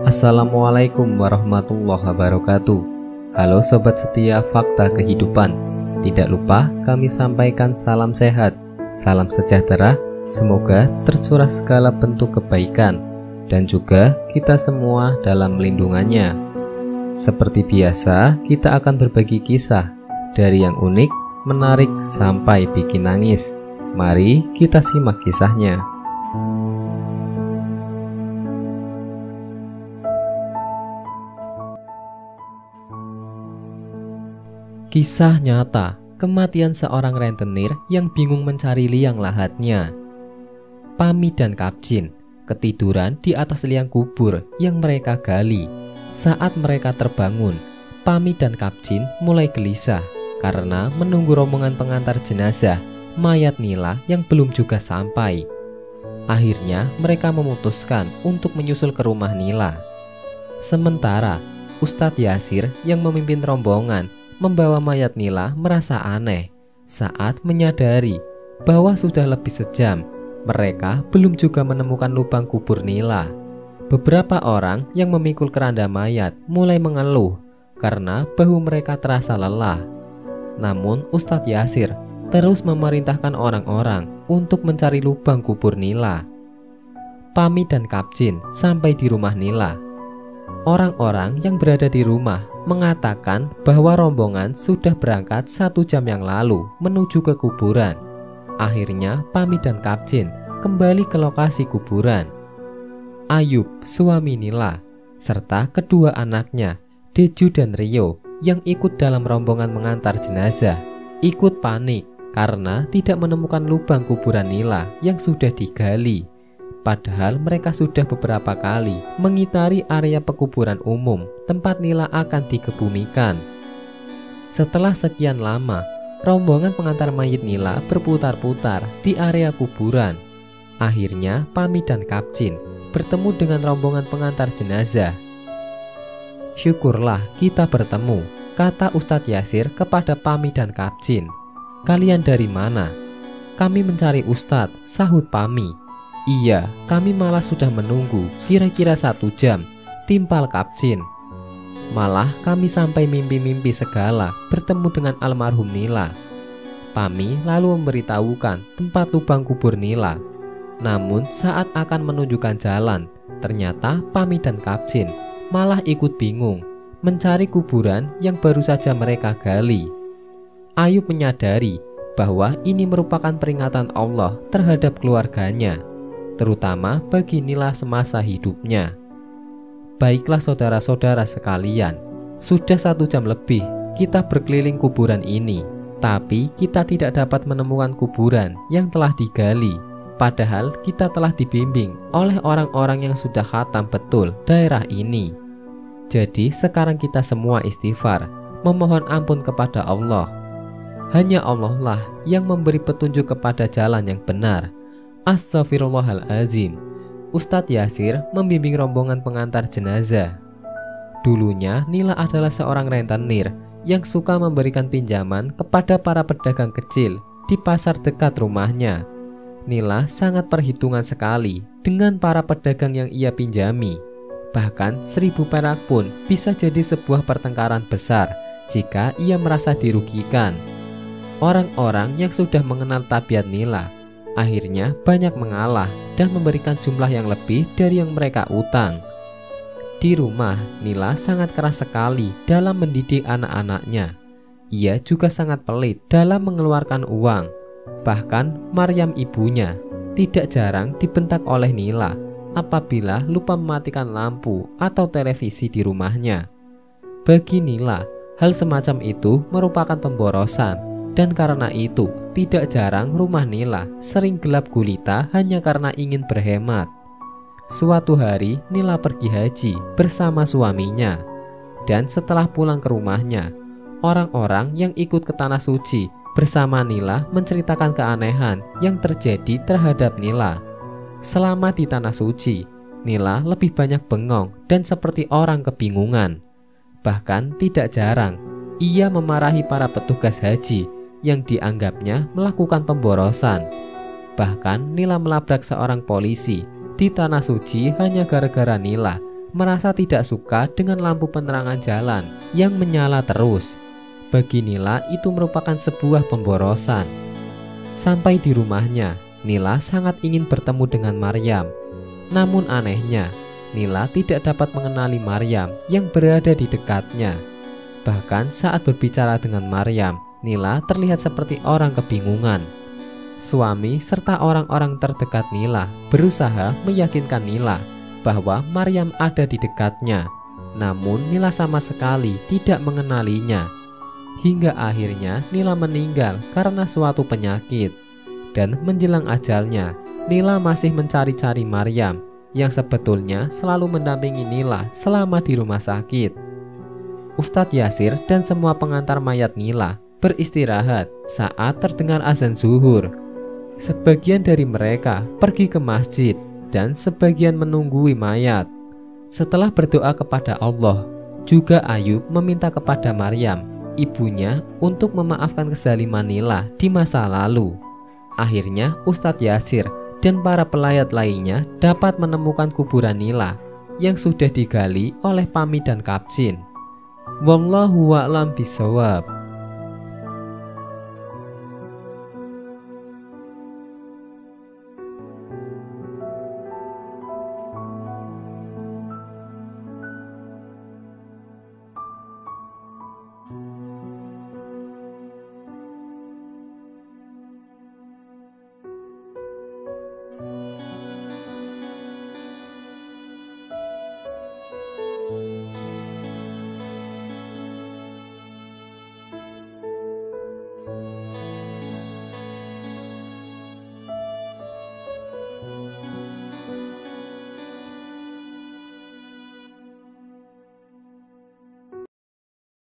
Assalamualaikum warahmatullahi wabarakatuh. Halo sobat setia Fakta Kehidupan. Tidak lupa kami sampaikan salam sehat, salam sejahtera. Semoga tercurah segala bentuk kebaikan dan juga kita semua dalam lindungannya. Seperti biasa, kita akan berbagi kisah dari yang unik, menarik sampai bikin nangis. Mari kita simak kisahnya. Kisah nyata, kematian seorang rentenir yang bingung mencari liang lahatnya. Pami dan Kapcin ketiduran di atas liang kubur yang mereka gali. Saat mereka terbangun, Pami dan Kapcin mulai gelisah karena menunggu rombongan pengantar jenazah mayat Nila yang belum juga sampai. Akhirnya mereka memutuskan untuk menyusul ke rumah Nila. Sementara Ustadz Yasir yang memimpin rombongan membawa mayat Nila merasa aneh saat menyadari bahwa sudah lebih sejam mereka belum juga menemukan lubang kubur Nila. Beberapa orang yang memikul keranda mayat mulai mengeluh karena bahu mereka terasa lelah. Namun Ustadz Yasir terus memerintahkan orang-orang untuk mencari lubang kubur Nila. Pami dan Kapcin sampai di rumah Nila. Orang-orang yang berada di rumah mengatakan bahwa rombongan sudah berangkat 1 jam yang lalu menuju ke kuburan. Akhirnya Pami dan Kapcin kembali ke lokasi kuburan. Ayub, suami Nila, serta kedua anaknya, Deju dan Rio, yang ikut dalam rombongan mengantar jenazah, ikut panik karena tidak menemukan lubang kuburan Nila yang sudah digali. Padahal mereka sudah beberapa kali mengitari area pekuburan umum tempat Nila akan dikebumikan. Setelah sekian lama, rombongan pengantar mayit Nila berputar-putar di area kuburan. Akhirnya Pami dan Kapcin bertemu dengan rombongan pengantar jenazah. "Syukurlah kita bertemu," kata Ustadz Yasir kepada Pami dan Kapcin. "Kalian dari mana?" "Kami mencari Ustadz," sahut Pami. "Iya, kami malah sudah menunggu kira-kira 1 jam," timpal Kapcin. "Malah kami sampai mimpi-mimpi segala bertemu dengan almarhum Nila." Pami lalu memberitahukan tempat lubang kubur Nila. Namun saat akan menunjukkan jalan, ternyata Pami dan Kapcin malah ikut bingung mencari kuburan yang baru saja mereka gali. Ayub menyadari bahwa ini merupakan peringatan Allah terhadap keluarganya, terutama bagi Nila semasa hidupnya. "Baiklah saudara-saudara sekalian, sudah 1 jam lebih kita berkeliling kuburan ini, tapi kita tidak dapat menemukan kuburan yang telah digali. Padahal kita telah dibimbing oleh orang-orang yang sudah khatam betul daerah ini. Jadi sekarang kita semua istighfar, memohon ampun kepada Allah. Hanya Allah lah yang memberi petunjuk kepada jalan yang benar. Astaghfirullahalazim." Ustadz Yasir membimbing rombongan pengantar jenazah. Dulunya Nila adalah seorang rentenir yang suka memberikan pinjaman kepada para pedagang kecil di pasar dekat rumahnya. Nila sangat perhitungan sekali dengan para pedagang yang ia pinjami. Bahkan 1000 perak pun bisa jadi sebuah pertengkaran besar jika ia merasa dirugikan. Orang-orang yang sudah mengenal tabiat Nila akhirnya banyak mengalah dan memberikan jumlah yang lebih dari yang mereka utang. Di rumah, Nila sangat keras sekali dalam mendidik anak-anaknya. Ia juga sangat pelit dalam mengeluarkan uang. Bahkan Maryam ibunya tidak jarang dibentak oleh Nila apabila lupa mematikan lampu atau televisi di rumahnya. Bagi Nila, hal semacam itu merupakan pemborosan, dan karena itu tidak jarang rumah Nila sering gelap gulita hanya karena ingin berhemat. Suatu hari Nila pergi haji bersama suaminya, dan setelah pulang ke rumahnya, orang-orang yang ikut ke tanah suci bersama Nila menceritakan keanehan yang terjadi terhadap Nila. Selama di tanah suci, Nila lebih banyak bengong dan seperti orang kebingungan. Bahkan tidak jarang ia memarahi para petugas haji yang dianggapnya melakukan pemborosan. Bahkan Nila melabrak seorang polisi di tanah suci hanya gara-gara Nila merasa tidak suka dengan lampu penerangan jalan yang menyala terus. Bagi Nila itu merupakan sebuah pemborosan. Sampai di rumahnya, Nila sangat ingin bertemu dengan Maryam. Namun anehnya, Nila tidak dapat mengenali Maryam yang berada di dekatnya. Bahkan saat berbicara dengan Maryam, Nila terlihat seperti orang kebingungan. Suami serta orang-orang terdekat Nila berusaha meyakinkan Nila bahwa Maryam ada di dekatnya. Namun Nila sama sekali tidak mengenalinya. Hingga akhirnya Nila meninggal karena suatu penyakit. Dan menjelang ajalnya, Nila masih mencari-cari Maryam yang sebetulnya selalu mendampingi Nila selama di rumah sakit. Ustadz Yasir dan semua pengantar mayat Nila beristirahat saat terdengar azan zuhur. Sebagian dari mereka pergi ke masjid dan sebagian menunggui mayat. Setelah berdoa kepada Allah, juga Ayub meminta kepada Maryam, ibunya, untuk memaafkan kezaliman Nila di masa lalu. Akhirnya Ustadz Yasir dan para pelayat lainnya dapat menemukan kuburan Nila yang sudah digali oleh Pami dan Kapcin. Wallahu a'lam bishawab.